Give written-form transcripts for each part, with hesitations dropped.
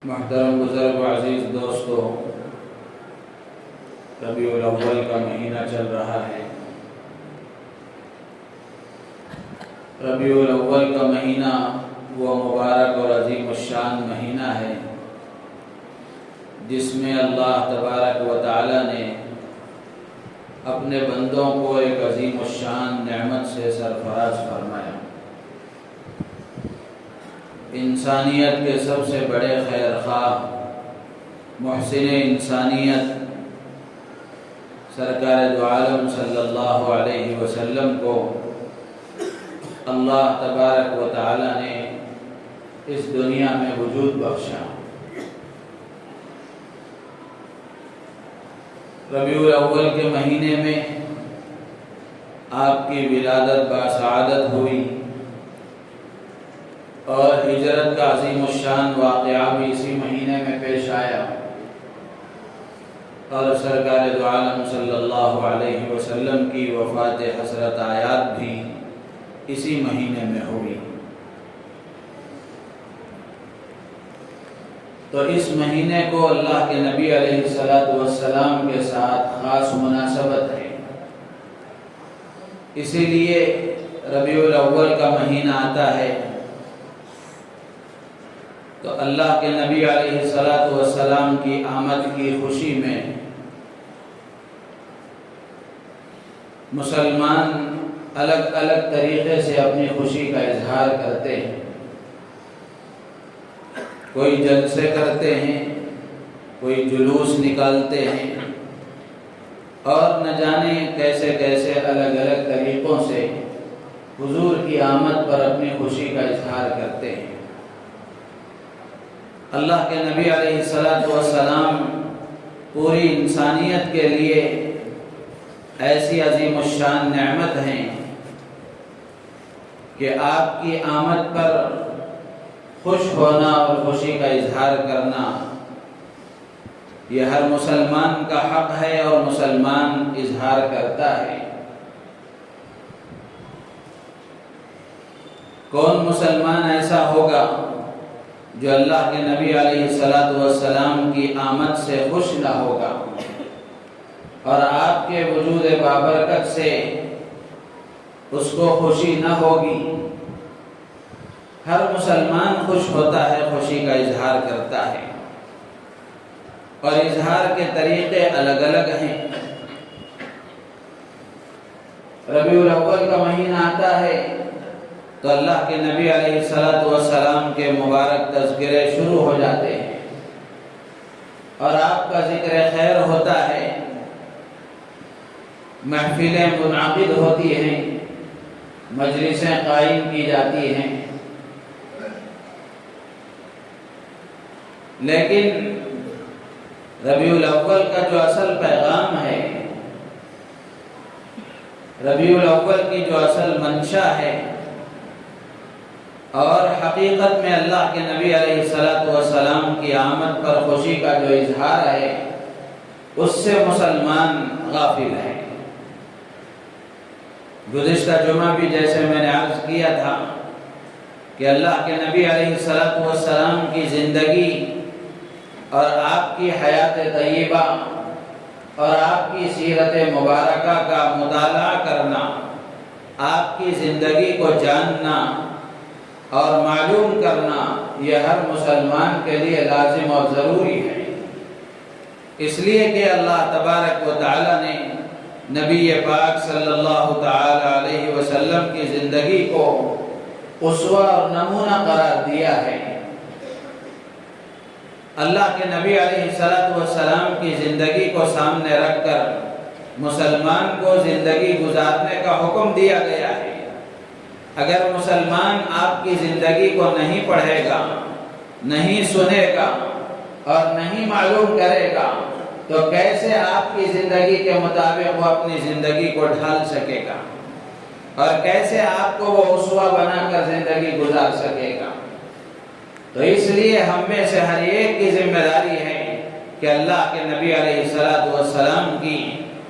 محترم بزرگ و عزیز دوستو، ربیع الاول کا مہینہ چل رہا ہے۔ ربیع الاول کا مہینہ وہ مبارک اور عظیم الشان مہینہ ہے جس میں اللہ تبارک و تعالی نے اپنے بندوں کو ایک عظیم الشان نعمت سے سرفراز فرمایا۔ انسانیت کے سب سے بڑے خیر خواہ محسن انسانیت سرکار دو عالم صلی اللہ علیہ وسلم کو اللہ تبارک و تعالی نے اس دنیا میں وجود بخشا۔ ربیع الاول کے مہینے میں آپ کی ولادت باسعادت ہوئی اور ہجرت کا عظیم الشان واقعہ بھی اسی مہینے میں پیش آیا، اور سرکار دو عالم صلی اللہ علیہ وسلم کی وفات حسرت آیات بھی اسی مہینے میں ہوئی۔ تو اس مہینے کو اللہ کے نبی علیہ السلام کے ساتھ خاص مناسبت ہے، اسی لیے ربیع الاول کا مہینہ آتا ہے تو اللہ کے نبی علیہ السلام کی آمد کی خوشی میں مسلمان الگ الگ طریقے سے اپنی خوشی کا اظہار کرتے ہیں۔ کوئی جلسے کرتے ہیں، کوئی جلوس نکالتے ہیں، اور نہ جانے کیسے کیسے الگ الگ طریقوں سے حضور کی آمد پر اپنی خوشی کا اظہار کرتے ہیں۔ اللہ کے نبی علیہ السلام پوری انسانیت کے لیے ایسی عظیم الشان نعمت ہیں کہ آپ کی آمد پر خوش ہونا اور خوشی کا اظہار کرنا یہ ہر مسلمان کا حق ہے، اور مسلمان اظہار کرتا ہے۔ کون مسلمان ایسا ہوگا جو اللہ کے نبی علیہ السلام کی آمد سے خوش نہ ہوگا اور آپ کے وجود بابرکت سے اس کو خوشی نہ ہوگی؟ ہر مسلمان خوش ہوتا ہے، خوشی کا اظہار کرتا ہے، اور اظہار کے طریقے الگ الگ ہیں۔ ربیع الاول کا مہینہ آتا ہے تو اللہ کے نبی علیہ السلام کے مبارک تذکرے شروع ہو جاتے ہیں، اور آپ کا ذکر خیر ہوتا ہے، محفلیں منعقد ہوتی ہیں، مجلسیں قائم کی جاتی ہیں۔ لیکن ربیع الاول کا جو اصل پیغام ہے، ربیع الاول کی جو اصل منشا ہے، اور حقیقت میں اللہ کے نبی علیہ السلام کی آمد پر خوشی کا جو اظہار ہے، اس سے مسلمان غافل ہے۔ گزشتہ جمعہ بھی جیسے میں نے عرض کیا تھا کہ اللہ کے نبی علیہ السلام کی زندگی اور آپ کی حیات طیبہ اور آپ کی سیرت مبارکہ کا مطالعہ کرنا، آپ کی زندگی کو جاننا اور معلوم کرنا، یہ ہر مسلمان کے لیے لازم اور ضروری ہے۔ اس لیے کہ اللہ تبارک و تعالی نے نبی پاک صلی اللہ تعالی علیہ وسلم کی زندگی کو اسوہ اور نمونہ قرار دیا ہے۔ اللہ کے نبی علیہ السلام کی زندگی کو سامنے رکھ کر مسلمان کو زندگی گزارنے کا حکم دیا گیا ہے۔ اگر مسلمان آپ کی زندگی کو نہیں پڑھے گا، نہیں سنے گا اور نہیں معلوم کرے گا تو کیسے آپ کی زندگی کے مطابق وہ اپنی زندگی کو ڈھال سکے گا، اور کیسے آپ کو وہ اسوہ بنا کر زندگی گزار سکے گا؟ تو اس لیے ہم میں سے ہر ایک کی ذمہ داری ہے کہ اللہ کے نبی علیہ السلام کی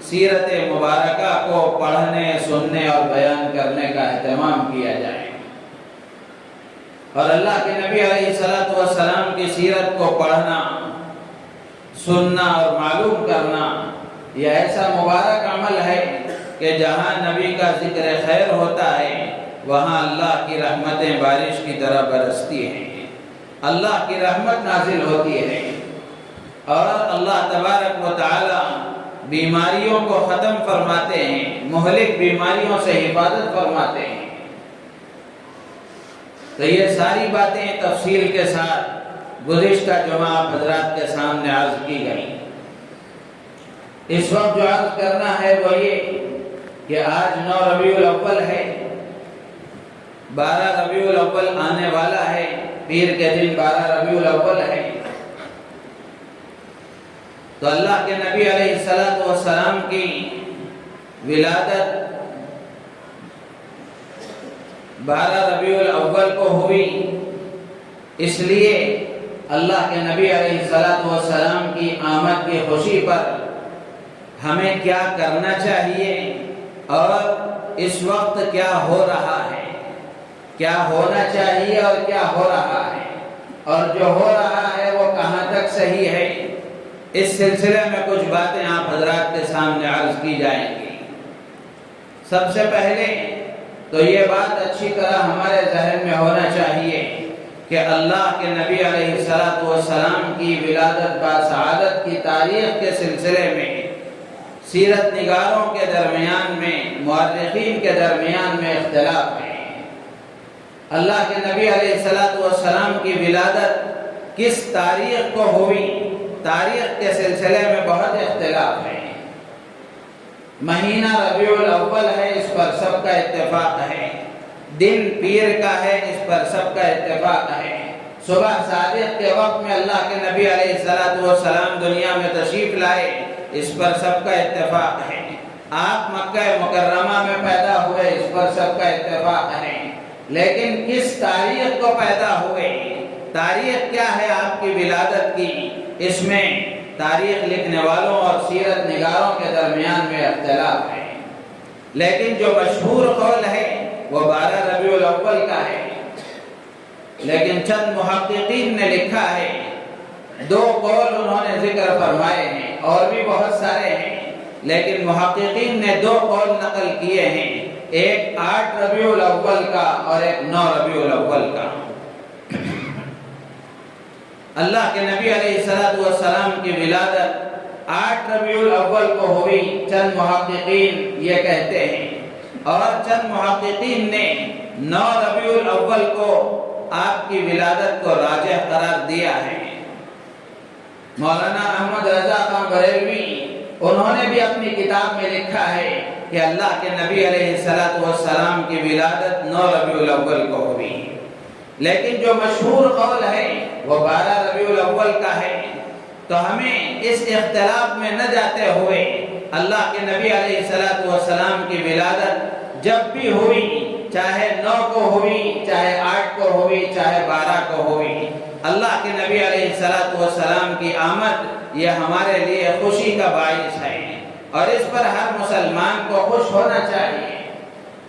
سیرت مبارکہ کو پڑھنے، سننے اور بیان کرنے کا اہتمام کیا جائے۔ اور اللہ کے نبی علیہ الصلوۃ والسلام کی سیرت کو پڑھنا، سننا اور معلوم کرنا یہ ایسا مبارک عمل ہے کہ جہاں نبی کا ذکر خیر ہوتا ہے وہاں اللہ کی رحمتیں بارش کی طرح برستی ہیں، اللہ کی رحمت نازل ہوتی ہے، اور اللہ تبارک و تعالی بیماریوں کو ختم فرماتے ہیں، مہلک بیماریوں سے حفاظت فرماتے ہیں۔ تو یہ ساری باتیں تفصیل کے ساتھ گزشتہ جمعہ آپ حضرات کے سامنے عرض کی گئی۔ اس وقت جو عرض کرنا ہے وہ یہ کہ آج 9 ربیع الاول ہے، 12 ربیع الاول آنے والا ہے، پیر کے دن 12 ربیع الاول ہے۔ تو اللہ کے نبی علیہ الصلوۃ والسلام کی ولادت 12 ربیع الاول کو ہوئی، اس لیے اللہ کے نبی علیہ الصلوۃ والسلام کی آمد کی خوشی پر ہمیں کیا کرنا چاہیے اور اس وقت کیا ہو رہا ہے، کیا ہونا چاہیے اور کیا ہو رہا ہے، اور جو ہو رہا ہے وہ کہاں تک صحیح ہے، اس سلسلے میں کچھ باتیں آپ حضرات کے سامنے عرض کی جائیں گی۔ سب سے پہلے تو یہ بات اچھی طرح ہمارے ذہن میں ہونا چاہیے کہ اللہ کے نبی علیہ الصلوۃ والسلام کی ولادت باسعادت کی تاریخ کے سلسلے میں سیرت نگاروں کے درمیان میں، مورخین کے درمیان میں اختلاف ہے۔ اللہ کے نبی علیہ الصلوۃ والسلام کی ولادت کس تاریخ کو ہوئی، تاریخ کے سلسلے میں بہت اختلاف ہے۔ مہینہ ربیع الاول ہے، اس پر سب کا اتفاق ہے، دن پیر کا ہے، اس پر سب کا اتفاق ہے، صبح صادق کے وقت میں اللہ کے نبی علیہ الصلوۃ والسلام دنیا میں تشریف لائے، اس پر سب کا اتفاق ہے، آپ مکہ مکرمہ میں پیدا ہوئے، اس پر سب کا اتفاق ہے، لیکن کس تاریخ کو پیدا ہوئے، تاریخ کیا ہے آپ کی ولادت کی، اس میں تاریخ لکھنے والوں اور سیرت نگاروں کے درمیان میں اختلاف ہے۔ لیکن جو مشہور قول ہے وہ 12 ربیع الاول کا ہے، لیکن چند محققین نے لکھا ہے، 2 قول انہوں نے ذکر فرمائے ہیں، اور بھی بہت سارے ہیں، لیکن محققین نے 2 قول نقل کیے ہیں، ایک 8 ربیع الاول کا اور ایک 9 ربیع الاول کا۔ اللہ کے نبی علیہ الصلوۃ والسلام کی ولادت 8 ربیع الاول کو ہوئی، چند محققین یہ کہتے ہیں، اور چند محققین نے 9 ربیع الاول کو آپ کی ولادت کو راجح قرار دیا ہے۔ مولانا احمد رضا خان بریلوی انہوں نے بھی اپنی کتاب میں لکھا ہے کہ اللہ کے نبی علیہ الصلوۃ والسلام کی ولادت 9 ربیع الاول کو ہوئی، لیکن جو مشہور قول ہے وہ 12 ربیع الاول کا ہے۔ تو ہمیں اس اختلاف میں نہ جاتے ہوئے اللہ کے نبی علیہ الصلوۃ والسلام کی ولادت جب بھی ہوئی، چاہے 9 کو ہوئی، چاہے 8 کو ہوئی، چاہے 12 کو ہوئی، اللہ کے نبی علیہ الصلوۃ والسلام کی آمد یہ ہمارے لیے خوشی کا باعث ہے، اور اس پر ہر مسلمان کو خوش ہونا چاہیے۔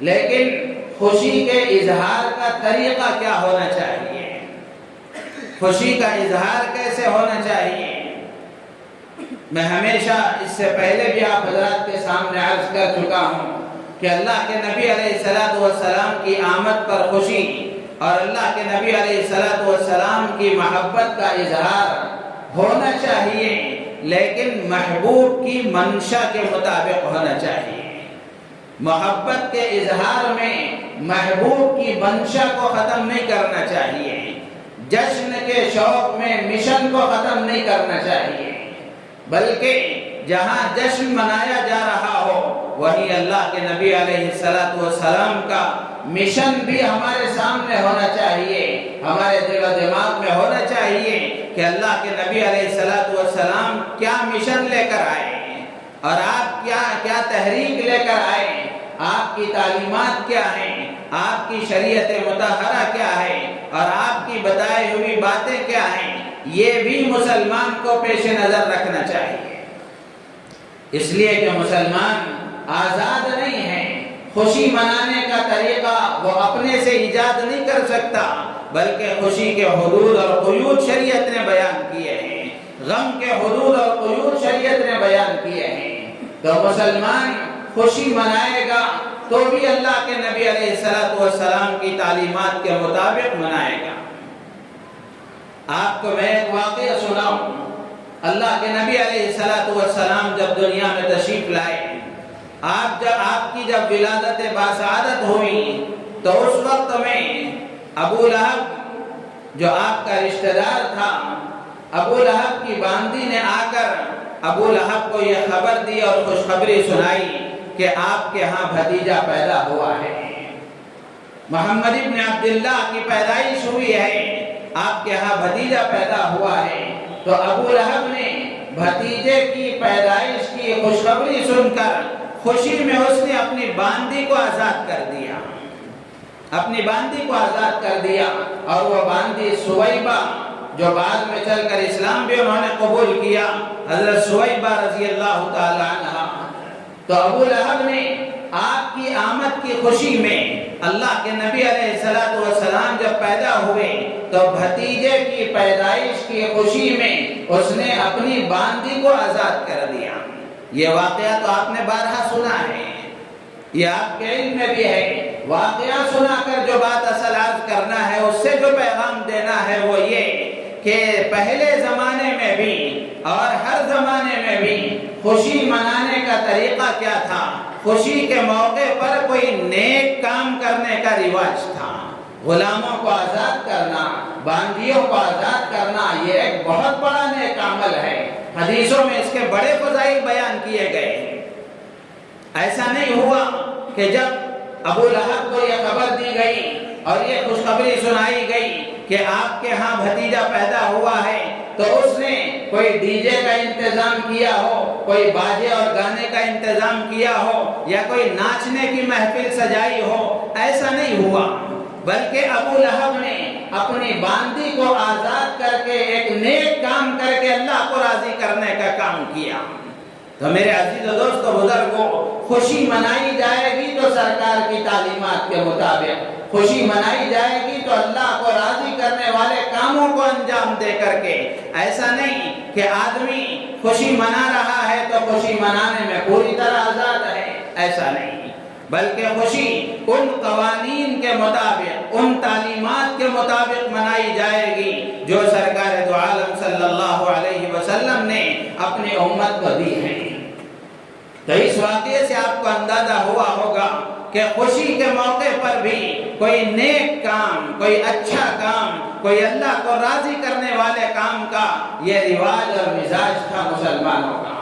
لیکن خوشی کے اظہار کا طریقہ کیا ہونا چاہیے، خوشی کا اظہار کیسے ہونا چاہیے؟ میں ہمیشہ اس سے پہلے بھی آپ حضرات کے سامنے عرض کر چکا ہوں کہ اللہ کے نبی علیہ الصلوۃ والسلام کی آمد پر خوشی اور اللہ کے نبی علیہ الصلوۃ والسلام کی محبت کا اظہار ہونا چاہیے، لیکن محبوب کی منشا کے مطابق ہونا چاہیے۔ محبت کے اظہار میں محبوب کی منشا کو ختم نہیں کرنا چاہیے، جشن کے شوق میں مشن کو ختم نہیں کرنا چاہیے، بلکہ جہاں جشن منایا جا رہا ہو وہیں اللہ کے نبی علیہ الصلوۃ والسلام کا مشن بھی ہمارے سامنے ہونا چاہیے، ہمارے دل و دماغ میں ہونا چاہیے کہ اللہ کے نبی علیہ الصلوۃ والسلام کیا مشن لے کر آئے اور آپ کیا تحریک لے کر آئے، آپ کی تعلیمات کیا ہیں، آپ کی شریعت مطہرہ کیا ہے اور آپ کی بتائی ہوئی باتیں کیا ہیں، یہ بھی مسلمان کو پیش نظر رکھنا چاہیے۔ اس لیے کہ مسلمان آزاد نہیں ہے، خوشی منانے کا طریقہ وہ اپنے سے ایجاد نہیں کر سکتا، بلکہ خوشی کے حدود اور قیود شریعت نے بیان کیے ہیں، غم کے حدود اور قیود شریعت نے بیان کیے ہیں۔ تو مسلمان خوشی منائے گا تو بھی اللہ کے نبی علیہ السلام کی تعلیمات کے مطابق منائے گا۔ آپ کو میں ایک واقعہ سناؤں۔ اللہ کے نبی علیہ السلام جب دنیا میں تشریف لائے، آپ کی جب ولادت باسعادت ہوئی تو اس وقت میں ابو لہب جو آپ کا رشتہ دار تھا، ابو لہب کی باندی نے آ کر ابو لہب کو یہ خبر دی اور خوشخبری سنائی کہ آپ کے ہاں بھتیجا پیدا ہوا ہے، محمد ابن عبداللہ کی پیدائش ہوئی ہے، آپ کے ہاں بھتیجا پیدا ہوا ہے۔ تو ابو لہب نے بھتیجے کی پیدائش کی خوشخبری سن کر خوشی میں اس نے اپنی باندی کو آزاد کر دیا، اپنی باندی کو آزاد کر دیا، اور وہ باندی سویبہ جو بعد میں چل کر اسلام بھی انہوں نے قبول کیا، حضرت سویبہ رضی اللہ تعالی عنہ۔ تو ابو لہب نے آپ کی آمد کی خوشی میں اللہ کے نبی علیہ السلام جب پیدا ہوئے تو بھتیجے کی پیدائش کی خوشی میں اس نے اپنی باندی کو آزاد کر دیا۔ یہ واقعہ تو آپ نے بارہا سنا ہے، یہ آپ کے علم میں بھی ہے۔ واقعہ سنا کر جو بات اصل عرض کرنا ہے، اس سے جو پیغام دینا ہے وہ یہ کہ پہلے زمانے میں بھی اور ہر زمانے میں بھی خوشی منانے کا طریقہ کیا تھا؟ خوشی کے موقع پر کوئی نیک کام کرنے کا رواج تھا۔ غلاموں کو آزاد کرنا، باندیوں کو آزاد کرنا، یہ ایک بہت بڑا نیک عمل ہے۔ حدیثوں میں اس کے بڑے فضائل بیان کیے گئے ہیں۔ ایسا نہیں ہوا کہ جب ابو لہب کو یہ خبر دی گئی اور یہ خوشخبری سنائی گئی کہ آپ کے ہاں بھتیجا پیدا ہوا ہے تو اس نے کوئی ڈی جے کا انتظام کیا ہو، کوئی باجے اور گانے کا انتظام کیا ہو، یا کوئی ناچنے کی محفل سجائی ہو، ایسا نہیں ہوا، بلکہ ابو لہب نے اپنی باندی کو آزاد کر کے ایک نیک کام کر کے اللہ کو راضی کرنے کا کام کیا۔ تو میرے عزیز و دوست و بزرگوں، خوشی منائی جائے گی تو سرکار کی تعلیمات کے مطابق، خوشی منائی جائے گی تو اللہ کو راضی کرنے والے کاموں کو انجام دے کر کے۔ ایسا نہیں کہ آدمی خوشی منا رہا ہے تو خوشی منانے میں پوری طرح آزاد ہے، ایسا نہیں، بلکہ خوشی ان قوانین کے مطابق، ان تعلیمات کے مطابق منائی جائے گی جو سرکار دو عالم صلی اللہ علیہ وسلم نے اپنی امت کو دی ہے۔ تو اس واقعے سے آپ کو اندازہ ہوا ہوگا کہ خوشی کے موقع پر بھی کوئی نیک کام، کوئی اچھا کام، کوئی اللہ کو راضی کرنے والے کام کا یہ رواج اور مزاج تھا مسلمانوں کا۔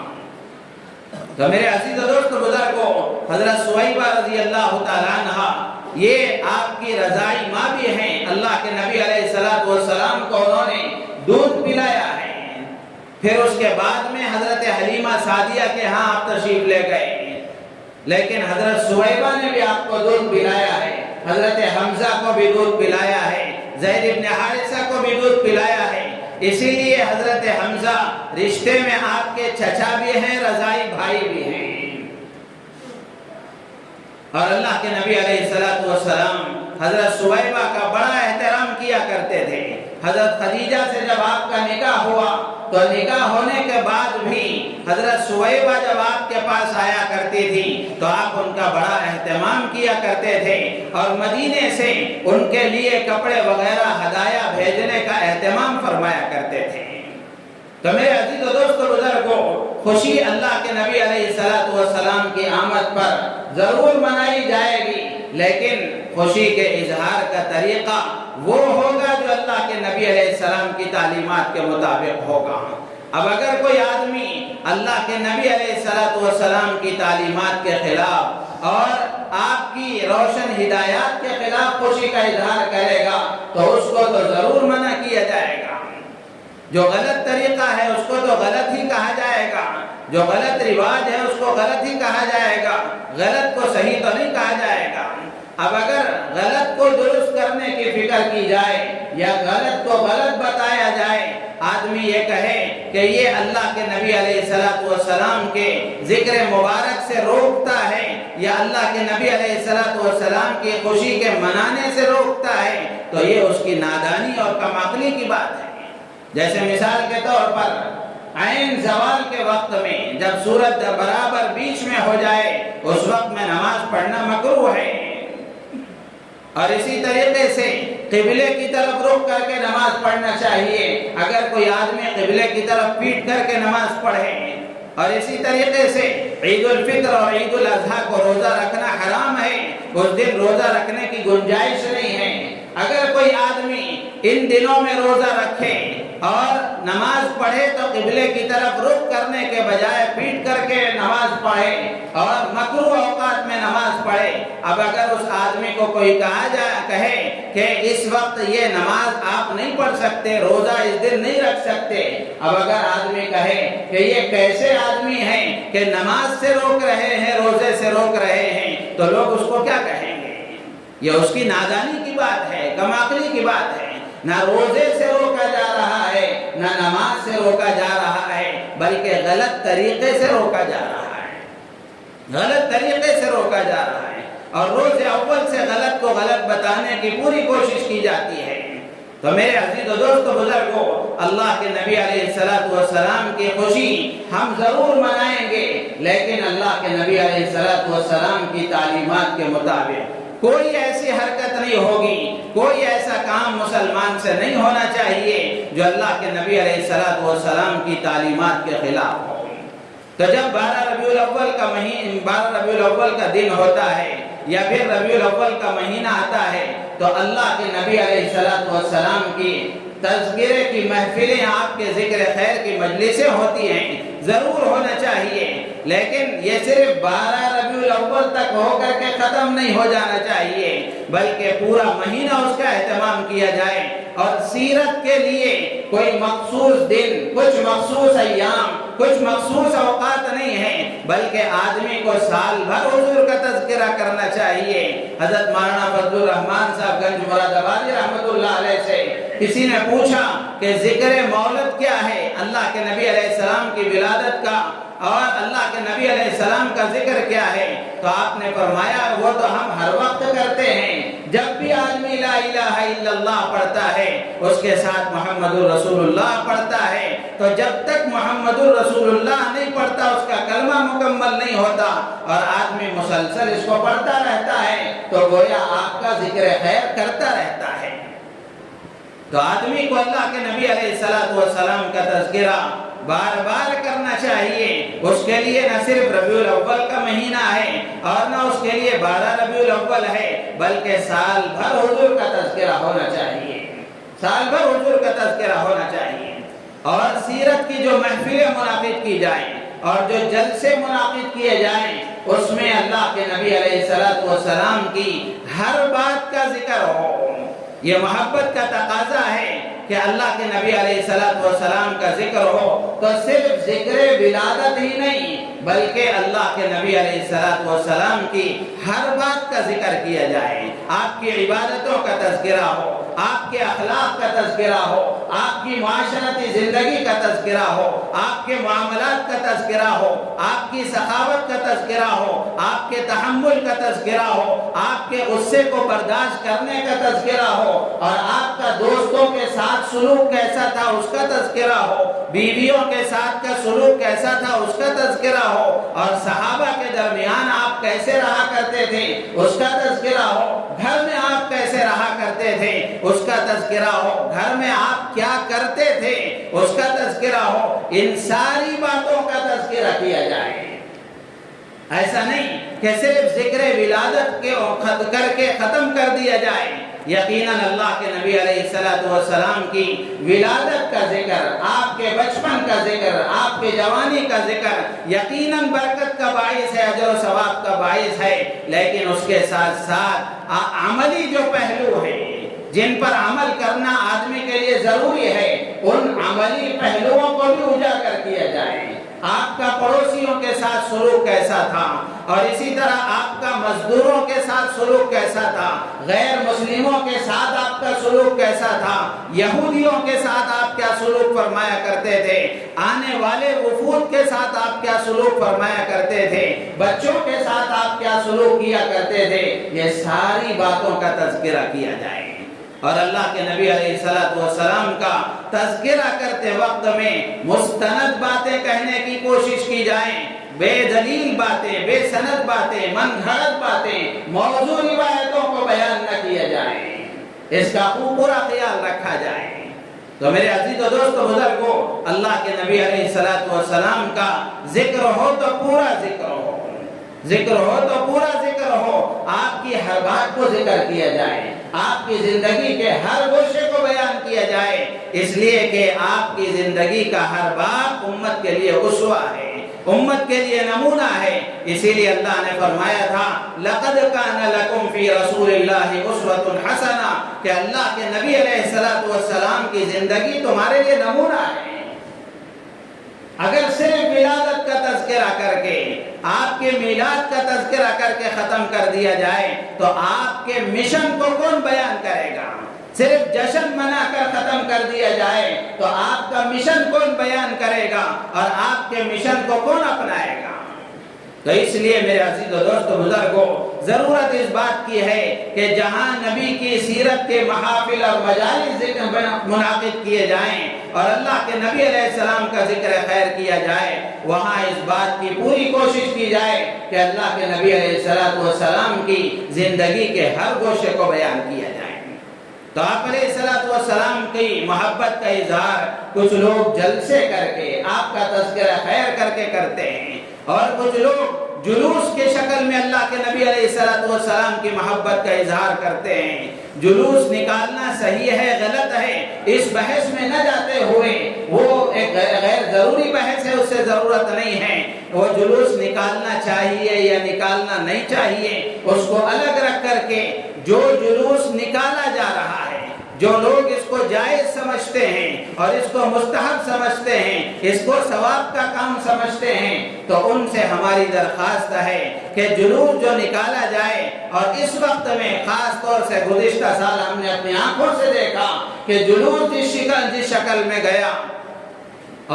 تو میرے عزیز و دوست بزرگوں، حضرت سویبہ رضی اللہ تعالیٰ عنہ یہ آپ کی رضائی ماں بھی ہیں۔ اللہ کے نبی علیہ السلام کو انہوں نے دودھ پلایا ہے۔ پھر اس کے بعد میں حضرت حلیمہ سعدیہ کے ہاں آپ تشریف لے گئے، لیکن حضرت سویبہ نے بھی آپ کو دودھ پلایا ہے، حضرت حمزہ کو بھی دودھ پلایا ہے، زید ابن حارثہ کو بھی دودھ پلایا ہے۔ اسی لیے حضرت حمزہ رشتے میں آپ کے چچا بھی ہیں، رضائی بھائی بھی ہیں۔ اور اللہ کے نبی علیہ السلام حضرت سویبہ کا بڑا احترام کیا کرتے تھے۔ حضرت خدیجہ سے جب آپ کا نکاح ہوا تو نکاح ہونے کے بعد بھی حضرت سویبہ جب آپ کے پاس آیا کرتی تھی تو آپ ان کا بڑا اہتمام کیا کرتے تھے، اور مدینے سے ان کے لیے کپڑے وغیرہ ہدایہ بھیجنے کا اہتمام فرمایا کرتے تھے۔ تو میرے عزیز و دوست و بزرگوں، خوشی اللہ کے نبی علیہ السلام کی آمد پر ضرور منائی جائے گی، لیکن خوشی کے اظہار کا طریقہ وہ ہوگا جو اللہ کے نبی علیہ السلام کی تعلیمات کے مطابق ہوگا۔ اب اگر کوئی آدمی اللہ کے نبی علیہ السلام کی تعلیمات کے خلاف اور آپ کی روشن ہدایات کے خلاف خوشی کا اظہار کرے گا تو اس کو تو ضرور منع کیا جائے گا۔ جو غلط طریقہ ہے اس کو تو غلط ہی کہا جائے گا، جو غلط رواج ہے اس کو غلط ہی کہا جائے گا، غلط کو صحیح تو نہیں کہا جائے گا۔ اب اگر غلط کو درست کرنے کی فکر کی جائے یا غلط کو غلط بتایا جائے، آدمی یہ کہے کہ یہ اللہ کے نبی علیہ السلام کے ذکر مبارک سے روکتا ہے یا اللہ کے نبی علیہ السلام کی خوشی کے منانے سے روکتا ہے، تو یہ اس کی نادانی اور کم عقلی کی بات ہے۔ جیسے مثال کے طور پر عین زوال کے وقت میں جب سورج برابر بیچ میں ہو جائے اس وقت میں نماز پڑھنا مکروہ ہے، اور اسی طریقے سے قبلے کی طرف رخ کر کے نماز پڑھنا چاہیے اگر کوئی آدمی قبلے کی طرف پیٹ کر کے نماز پڑھے، اور اسی طریقے سے عید الفطر اور عید الاضحیٰ کو روزہ رکھنا حرام ہے، اس دن روزہ رکھنے کی گنجائش نہیں ہے۔ اگر کوئی آدمی ان دنوں میں روزہ رکھے اور نماز پڑھے تو قبلے کی طرف رخ کرنے کے بجائے پیٹ کر کے نماز پڑھے اور مکروہ اوقات میں نماز پڑھے۔ اب اگر اس آدمی کو کوئی کہے کہ اس وقت یہ نماز آپ نہیں پڑھ سکتے، روزہ اس دن نہیں رکھ سکتے، اب اگر آدمی کہے کہ یہ کیسے آدمی ہیں کہ نماز سے روک رہے ہیں، روزے سے روک رہے ہیں، تو لوگ اس کو کیا کہیں گے؟ یہ اس کی نادانی کی بات ہے، کم عقلی کی بات ہے۔ نہ روزے سے روکا جا رہا ہے نہ نماز سے روکا جا رہا ہے، بلکہ غلط طریقے سے روکا جا رہا ہے، غلط طریقے سے روکا جا رہا ہے، اور روز اول سے غلط کو غلط بتانے کی پوری کوشش کی جاتی ہے۔ تو میرے عزیز و دوستو بزرگوں، اللہ کے نبی علیہ السلام کی خوشی ہم ضرور منائیں گے، لیکن اللہ کے نبی علیہ السلام کی تعلیمات کے مطابق کوئی ایسی حرکت نہیں ہوگی، کوئی ایسا کام مسلمان سے نہیں ہونا چاہیے جو اللہ کے نبی علیہ السلام کی تعلیمات کے خلاف ہو۔ تو جب 12 ربیع الاول کا دن ہوتا ہے یا پھر ربیع الاول کا مہینہ آتا ہے تو اللہ کے نبی علیہ السلام کی تذکرے کی محفلیں، آپ کے ذکر خیر کی مجلسیں ہوتی ہیں، ضرور ہونا چاہیے، لیکن یہ صرف 12 ربیع الاول تک ہو کر کے ختم نہیں ہو جانا چاہیے، بلکہ پورا مہینہ اس کا اہتمام کیا جائے، اور سیرت کے لیے کوئی مخصوص دن، کچھ مخصوص ایام، کچھ مخصوص اوقات نہیں ہیں، بلکہ آدمی کو سال بھر حضور کا تذکرہ کرنا چاہیے۔ حضرت مولانا فضل الرحمان صاحب گنج مراد آبادی رحمۃ اللہ علیہ سے کسی نے پوچھا کہ ذکر مولد کیا ہے، اللہ کے نبی علیہ السلام کی ولادت کا اور اللہ کے نبی علیہ السلام کا ذکر کیا ہے، تو آپ نے فرمایا وہ تو ہم ہر وقت کرتے ہیں، جب بھی آدمی لا الہ الا اللہ پڑھتا ہے اس کے ساتھ محمد الرسول اللہ پڑھتا ہے، تو جب تک محمد الرسول اللہ نہیں پڑھتا اس کا کلمہ مکمل نہیں ہوتا، اور آدمی مسلسل اس کو پڑھتا رہتا ہے تو گویا آپ کا ذکر خیر کرتا رہتا ہے۔ تو آدمی کو اللہ کے نبی علیہ السلام کا تذکرہ بار بار کرنا چاہیے، اس کے لیے نہ صرف ربیع الاول کا مہینہ ہے اور نہ اس کے لیے 12 ربیع الاول ہے، بلکہ سال بھر حضور کا تذکرہ ہونا چاہیے، سال بھر حضور کا تذکرہ ہونا چاہیے، اور سیرت کی جو محفلیں منعقد کی جائیں اور جو جلسے منعقد کیے جائیں اس میں اللہ کے نبی علیہ السلام کی ہر بات کا ذکر ہو۔ یہ محبت کا تقاضا ہے کہ اللہ کے نبی علیہ السلام کا ذکر ہو، تو صرف ذکر ولادت ہی نہیں بلکہ اللہ کے نبی علیہ السلام کی ہر بات کا ذکر کیا جائے، آپ کی عبادتوں کا تذکرہ ہو، آپ کے اخلاق کا تذکرہ ہو، آپ کی معاشرتی زندگی کا تذکرہ ہو، آپ کے معاملات کا تذکرہ ہو، آپ کی سخاوت کا تذکرہ ہو، آپ کے تحمل کا تذکرہ ہو، آپ کے غصے کو برداشت کرنے کا تذکرہ ہو، اور آپ کا دوستوں کے ساتھ سلوک کیسا تھا اس کا تذکرہ ہو، بیویوں کے ساتھ کا سلوک کیسا تھا اس کا تذکرہ ہو، اور صحابہ کے درمیان آپ کیسے رہا کرتے تھے اس کا تذکرہ ہو، گھر میں آپ کیسے رہا کرتے تھے اس کا تذکرہ ہو، گھر میں آپ کیا کرتے تھے اس کا تذکرہ ہو، ان ساری باتوں کا تذکرہ کیا جائے۔ ایسا نہیں کہ صرف ذکر ولادت کے کر کے ختم کر دیا جائے۔ یقیناً اللہ کے نبی علیہ السلام کی ولادت کا ذکر، آپ کے بچپن کا ذکر، آپ کے جوانی کا ذکر یقیناً برکت کا باعث ہے، اجر و ثواب کا باعث ہے، لیکن اس کے ساتھ ساتھ عملی جو پہلو ہے جن پر عمل کرنا آدمی کے لیے ضروری ہے، ان عملی پہلوؤں کو بھی اجاگر کیا جائے۔ آپ کا پڑوسیوں کے ساتھ سلوک کیسا تھا، اور اسی طرح آپ کا مزدوروں کے ساتھ سلوک کیسا تھا، غیر مسلموں کے ساتھ آپ کا سلوک کیسا تھا، یہودیوں کے ساتھ آپ کیا سلوک فرمایا کرتے تھے، آنے والے وفود کے ساتھ آپ کیا سلوک فرمایا کرتے تھے، بچوں کے ساتھ آپ کیا سلوک کیا کرتے تھے، یہ ساری باتوں کا تذکرہ کیا جائے۔ اور اللہ کے نبی علیہ السلام کا تذکرہ کرتے وقت میں مستند باتیں کہنے کی کوشش کی جائیں، بے دلیل باتیں، بے سند باتیں، من گھڑت باتیں، موضوع روایتوں کو بیان نہ کیا جائے، اس کا پورا خیال رکھا جائے۔ تو میرے عزیز و دوست و بزرگوں، اللہ کے نبی علیہ السلام کا ذکر ہو تو پورا ذکر ہو، ذکر ہو تو پورا ذکر ہو، آپ کی ہر بات کو ذکر کیا جائے، آپ کی زندگی کے ہر گوشے کو بیان کیا جائے، اس لیے کہ آپ کی زندگی کا ہر بات امت کے لیے اسوہ ہے، امت کے لیے نمونہ ہے۔ اسی لیے اللہ نے فرمایا تھا لَقَدْ كَانَ لَكُمْ فِي رَسُولِ اللَّهِ أُسْوَةٌ حَسَنَةٌ، کہ اللہ کے نبی علیہ السلام کی زندگی تمہارے لیے نمونہ ہے۔ اگر صرف ولادت کا تذکرہ کر کے، آپ کے میلاد کا تذکرہ کر کے ختم کر دیا جائے تو آپ کے مشن کو کون بیان کرے گا؟ صرف جشن منا کر ختم کر دیا جائے تو آپ کا مشن کون بیان کرے گا اور آپ کے مشن کو کون اپنائے گا؟ تو اس لیے میرے عزیز و دوست و بزرگوں، ضرورت اس بات کی ہے کہ جہاں نبی کی سیرت کے محافل اور مجالس منعقد کیے جائیں اور اللہ کے نبی علیہ السلام کا ذکر خیر کیا جائے، وہاں اس بات کی پوری کوشش کی جائے کہ اللہ کے نبی علیہ السلام کی زندگی کے ہر گوشے کو بیان کیا جائے۔ تو آپ علیہ السلام کی محبت کا اظہار کچھ لوگ جلسے کر کے، آپ کا تذکرہ خیر کر کے کرتے ہیں، اور کچھ لوگ جلوس کے شکل میں اللہ کے نبی علیہ السلام کی محبت کا اظہار کرتے ہیں۔ جلوس نکالنا صحیح ہے غلط ہے اس بحث میں نہ جاتے ہوئے، وہ ایک غیر ضروری بحث ہے، اس سے ضرورت نہیں ہے، وہ جلوس نکالنا چاہیے یا نکالنا نہیں چاہیے اس کو الگ رکھ کر کے جو جلوس نکالا جا رہا ہے، جو لوگ اس کو جائز سمجھتے ہیں اور اس کو مستحب سمجھتے ہیں، اس کو ثواب کا کام سمجھتے ہیں، تو ان سے ہماری درخواست ہے کہ جلوس جو نکالا جائے، اور اس وقت میں خاص طور سے گزشتہ سال ہم نے اپنی آنکھوں سے دیکھا کہ جلوس جس شکل میں گیا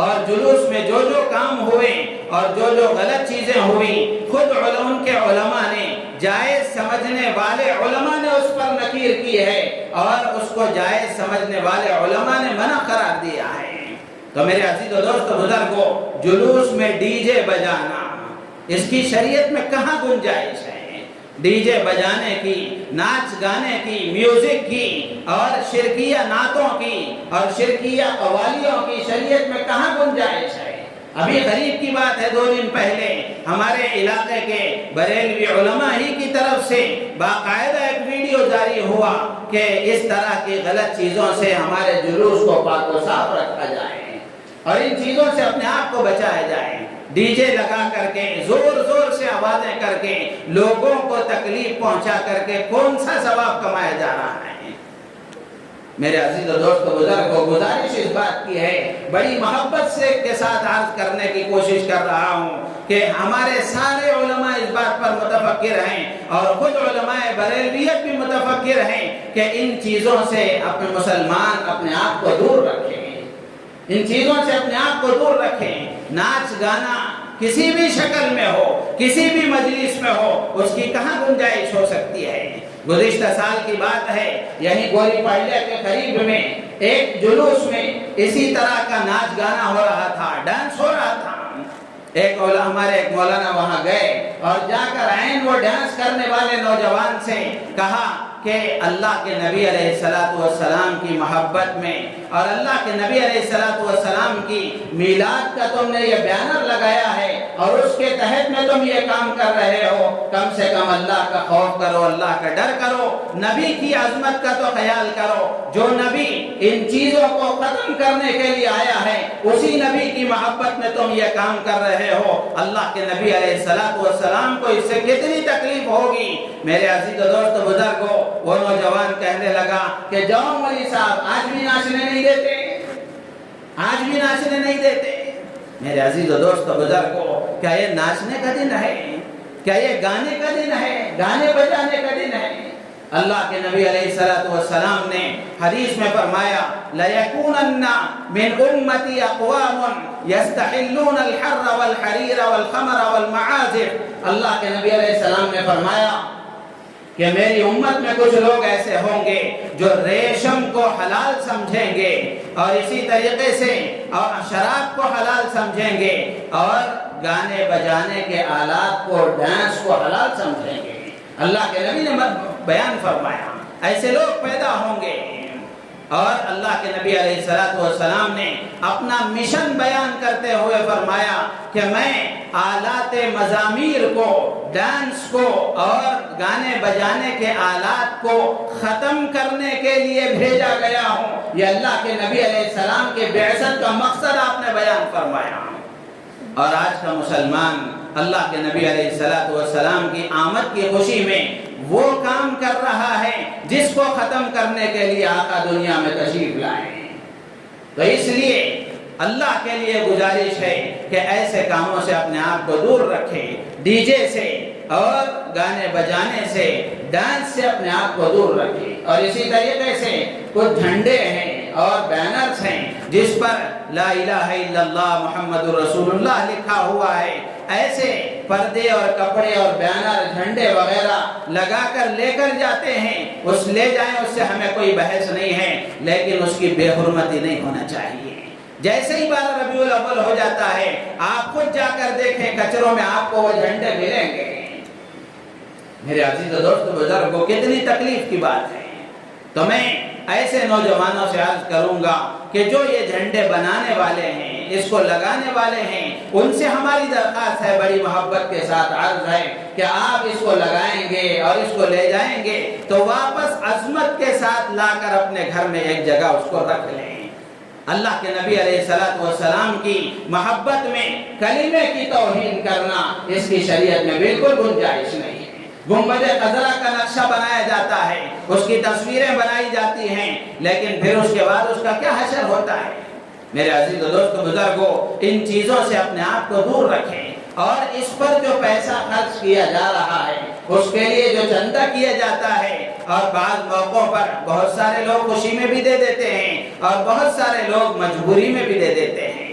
اور جلوس میں جو جو کام ہوئے اور جو جو غلط چیزیں ہوئی، خود ان کے علماء نے، جائز سمجھنے والے علماء نے اس پر نکیر کی ہے اور اس کو جائز سمجھنے والے علماء نے منع قرار دیا ہے۔ تو میرے عزیز و دوست و بزرگوں، جلوس میں ڈی جے بجانا، اس کی شریعت میں کہاں گنجائش ہے؟ ڈی جے بجانے کی، ناچ گانے کی، میوزک کی اور شرکیہ نعتوں کی اور شرکیہ قوالیوں کی شریعت میں کہاں گنجائش ہے؟ ابھی غریب کی بات ہے، 2 دن پہلے ہمارے علاقے کے بریلوی علماء ہی کی طرف سے باقاعدہ ایک ویڈیو جاری ہوا کہ اس طرح کی غلط چیزوں سے ہمارے جلوس کو پاک و صاف رکھا جائے اور ان چیزوں سے اپنے آپ کو بچایا جائے۔ ڈی جے لگا کر کے، زور زور سے آوازیں کر کے، لوگوں کو تکلیف پہنچا کر کے کون سا ثواب کمایا جا رہا ہے؟ میرے عزیز و دوست و بزرگ کو گزارش اس بات کی ہے، بڑی محبت سے کے ساتھ عرض کرنے کی کوشش کر رہا ہوں کہ ہمارے سارے علماء اس بات پر متفکر ہیں اور خود علماء بریلویت بھی متفکر ہیں کہ ان چیزوں سے اپنے مسلمان اپنے آپ کو دور رکھیں، ان چیزوں سے اپنے آپ کو دور رکھیں۔ ناچ گانا کسی بھی شکل میں ہو، کسی بھی مجلس میں ہو، اس کی کہاں گنجائش ہو سکتی ہے؟ گزشتہ سال کی بات ہے، یہیں گوری پاہلیہ کے قریب میں ایک جلوس میں اسی طرح کا ناچ گانا ہو رہا تھا، ڈانس ہو رہا تھا۔ ہمارے ایک مولانا وہاں گئے اور جا کر عین وہ ڈانس کرنے والے نوجوان سے کہا کہ اللہ کے نبی علیہ السلام کی محبت میں اور اللہ کے نبی علیہ السلام کی میلاد کا تم نے یہ بینر لگایا ہے اور اس کے تحت میں تم یہ کام کر رہے ہو، کم سے کم اللہ کا خوف کرو، اللہ کا ڈر کرو، نبی کی عظمت کا تو خیال کرو۔ جو نبی ان چیزوں کو ختم کرنے کے لیے آیا ہے، اسی نبی کی محبت میں تم یہ کام کر رہے ہو۔ اللہ کے نبی علیہ السلام کو اس سے کتنی تکلیف ہوگی؟ میرے عزیز و دوست بزرگوں، وہ نوجوان کہنے لگا کہ جاؤ مولوی صاحب، آج بھی ناچنے نہیں دیتے، آج بھی ناچنے نہیں دیتے۔ میرے عزیز و دوست بزرگوں، کیا یہ ناچنے کا دن ہے؟ کیا یہ گانے کا دن ہے، گانے بجانے کا دن ہے؟ اللہ کے نبی علیہ الصلوۃ والسلام نے حدیث میں فرمایا لَيَكُونَنَّ مِنْ أُمَّتِي أَقْوَامٌ يَسْتَحِلُّونَ الْحَرَّ وَالْحَرِيرَ وَالْخَمَرَ وَالْمَعَازِفَ۔ اللہ کے نبی علیہ السلام نے فرمایا کہ میری امت میں کچھ لوگ ایسے ہوں گے جو ریشم کو حلال سمجھیں گے اور اسی طریقے سے اور شراب کو حلال سمجھیں گے اور گانے بجانے کے آلات کو، ڈانس کو حلال سمجھیں گے۔ اللہ کے نبی نے بیان فرمایا ایسے لوگ پیدا ہوں گے، اور اللہ کے نبی علیہ الصلوۃ والسلام نے اپنا مشن بیان کرتے ہوئے فرمایا کہ میں آلات مزامیر کو، ڈانس کو اور گانے بجانے کے آلات کو ختم کرنے کے لیے بھیجا گیا ہوں۔ یہ اللہ کے نبی علیہ السلام کے بعثت کا مقصد آپ نے بیان فرمایا۔ اور آج کا مسلمان اللہ کے نبی علیہ الصلوۃ والسلام کی آمد کی خوشی میں وہ کام کر رہا ہے جس کو ختم کرنے کے لیے آقا دنیا میں تشریف لائے۔ تو اس لیے اللہ کے لیے گزارش ہے کہ ایسے کاموں سے اپنے آپ کو دور رکھے، ڈی جے سے اور گانے بجانے سے، ڈانس سے اپنے آپ کو دور رکھے۔ اور اسی طریقے سے کچھ جھنڈے ہیں اور بینرز ہیں جس پر لا الہ الا اللہ محمد رسول اللہ لکھا ہوا ہے، ایسے پردے اور کپڑے اور بینر، جھنڈے وغیرہ لگا کر لے کر جاتے ہیں، اس لے جائیں، اس سے ہمیں کوئی بحث نہیں ہے، لیکن اس کی بے حرمتی نہیں ہونا چاہیے۔ جیسے ہی 12 ربیع الاول ہو جاتا ہے آپ خود جا کر دیکھیں کچروں میں آپ کو وہ جھنڈے ملیں گے۔ میرے عزیز دوست بزرگوں، کتنی تکلیف کی بات ہے۔ تو میں ایسے نوجوانوں سے عرض کروں گا کہ جو یہ جھنڈے بنانے والے ہیں، اس کو لگانے والے ہیں، ان سے ہماری درخواست ہے، بڑی محبت کے ساتھ عرض ہے کہ آپ اس کو لگائیں گے اور اس کو لے جائیں گے تو واپس عظمت کے ساتھ لا کر اپنے گھر میں ایک جگہ اس کو رکھ لیں۔ اللہ کے نبی علیہ الصلوۃ والسلام کی محبت میں کلمے کی توہین کرنا اس کی شریعت میں بالکل گنجائش نہیں ہے۔ گنبد خضرا کا نقشہ بنایا جاتا ہے، اس کی تصویریں بنائی جاتی ہیں، لیکن پھر اس کے بعد اس کا کیا حشر ہوتا ہے؟ میرے عزیز و دوست بزرگوں، ان چیزوں سے اپنے آپ کو دور رکھیں، اور اس پر جو پیسہ خرچ کیا جا رہا ہے، اس کے لیے جو چندہ کیا جاتا ہے، اور بعض موقعوں پر بہت سارے لوگ خوشی میں بھی دے دیتے ہیں اور بہت سارے لوگ مجبوری میں بھی دے دیتے ہیں،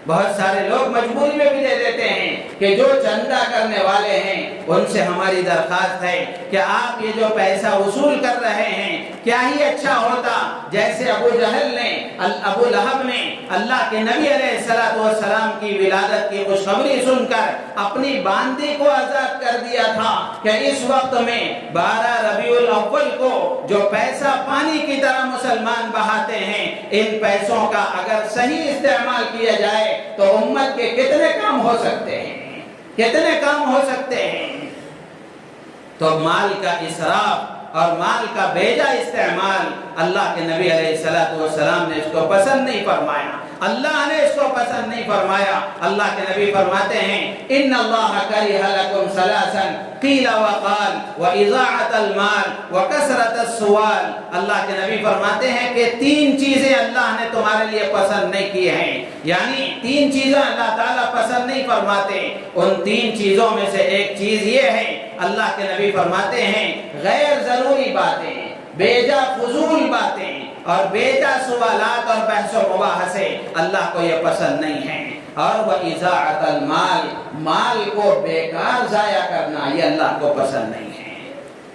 بہت سارے لوگ مجبوری میں بھی دے دیتے ہیں کہ جو چندہ کرنے والے ہیں ان سے ہماری درخواست ہے کہ آپ یہ جو پیسہ وصول کر رہے ہیں، کیا ہی اچھا ہوتا جیسے ابو جہل نے، ابو لہب نے اللہ کے نبی علیہ الصلوۃ والسلام کی ولادت کی خوشخبری سن کر اپنی باندی کو آزاد کر دیا تھا کہ اس وقت میں 12 ربیع الاول کو جو پیسہ پانی کی طرح مسلمان بہاتے ہیں، ان پیسوں کا اگر صحیح استعمال کیا جائے تو امت کے کتنے کام ہو سکتے ہیں، کتنے کام ہو سکتے ہیں۔ تو مال کا اسراف اور مال کا بیجا استعمال اللہ کے نبی علیہ الصلوۃ والسلام نے اس کو پسند نہیں فرمایا، اللہ نے اس کو پسند نہیں فرمایا۔ اللہ کے نبی فرماتے ہیں ان اللہ کرہ لکم ثلاثا قیل وقال واضاعۃ المال وکثرۃ السؤال۔ اللہ کے نبی فرماتے ہیں کہ 3 چیزیں اللہ نے تمہارے لیے پسند نہیں کی ہیں، یعنی 3 چیزیں اللہ تعالیٰ پسند نہیں فرماتے۔ ان 3 چیزوں میں سے ایک چیز یہ ہے، اللہ کے نبی فرماتے ہیں غیر ضروری باتیں، بیجا فضول باتیں اور بیجا سوالات اور بحث و مباحثے اللہ کو یہ پسند نہیں ہیں۔ اور وہ اضاعت المال، مال کو بیکار ضائع کرنا، یہ اللہ کو پسند نہیں ہے۔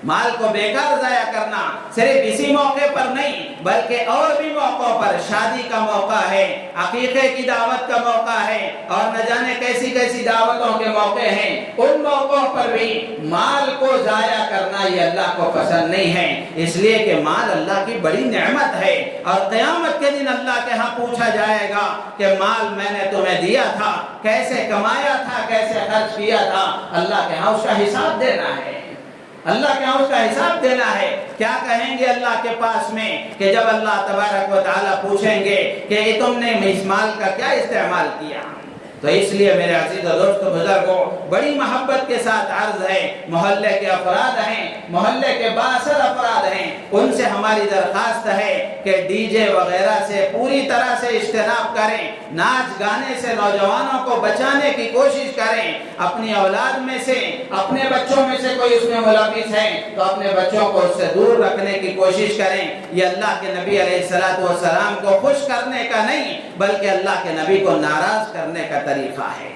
مال کو بیکار ضائع کرنا صرف اسی موقع پر نہیں بلکہ اور بھی موقعوں پر، شادی کا موقع ہے، عقیقے کی دعوت کا موقع ہے اور نہ جانے کیسی کیسی دعوتوں کے موقع ہیں، ان موقعوں پر بھی مال کو ضائع کرنا یہ اللہ کو پسند نہیں ہے، اس لیے کہ مال اللہ کی بڑی نعمت ہے، اور قیامت کے دن اللہ کے ہاں پوچھا جائے گا کہ مال میں نے تمہیں دیا تھا، کیسے کمایا تھا، کیسے خرچ کیا تھا۔ اللہ کے ہاں اس کا حساب دینا ہے، اللہ کے ہاں اس کا حساب دینا ہے۔ کیا کہیں گے اللہ کے پاس میں کہ جب اللہ تبارک و تعالیٰ پوچھیں گے کہ تم نے اس مال کا کیا استعمال کیا؟ تو اس لیے میرے عزیز و دوستو بزرگوں، بڑی محبت کے ساتھ عرض ہے، محلے کے افراد ہیں، محلے کے بااثر افراد ہیں، ان سے ہماری درخواست ہے کہ ڈی جے وغیرہ سے پوری طرح سے اجتناب کریں، ناچ گانے سے نوجوانوں کو بچانے کی کوشش کریں، اپنی اولاد میں سے، اپنے بچوں میں سے کوئی اس میں ملوث ہے تو اپنے بچوں کو اس سے دور رکھنے کی کوشش کریں۔ یہ اللہ کے نبی علیہ السلام کو خوش کرنے کا نہیں بلکہ اللہ کے نبی کو ناراض کرنے کا طریقہ ہے۔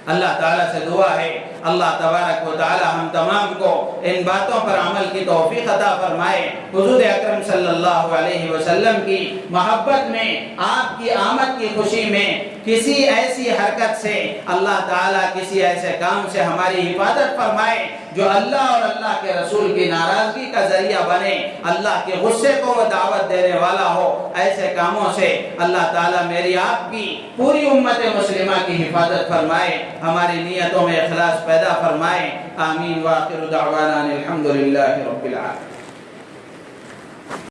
اللہ تعالیٰ سے دعا ہے اللہ تبارک و تعالی ہم تمام کو ان باتوں پر عمل کی توفیق عطا فرمائے۔ حضور اکرم صلی اللہ علیہ وسلم کی محبت میں، آپ کی آمد کی خوشی میں کسی ایسی حرکت سے اللہ تعالیٰ کسی ایسے کام سے ہماری حفاظت فرمائے جو اللہ اور اللہ کے رسول کی ناراضگی کا ذریعہ بنے، اللہ کے غصے کو وہ دعوت دینے والا ہو۔ ایسے کاموں سے اللہ تعالیٰ میری آپ کی پوری امت مسلمہ کی حفاظت فرمائے، ہماری نیتوں میں اخلاص پیدا فرمائے۔ آمین۔ وآخر دعوانا الحمدللہ رب العالمین۔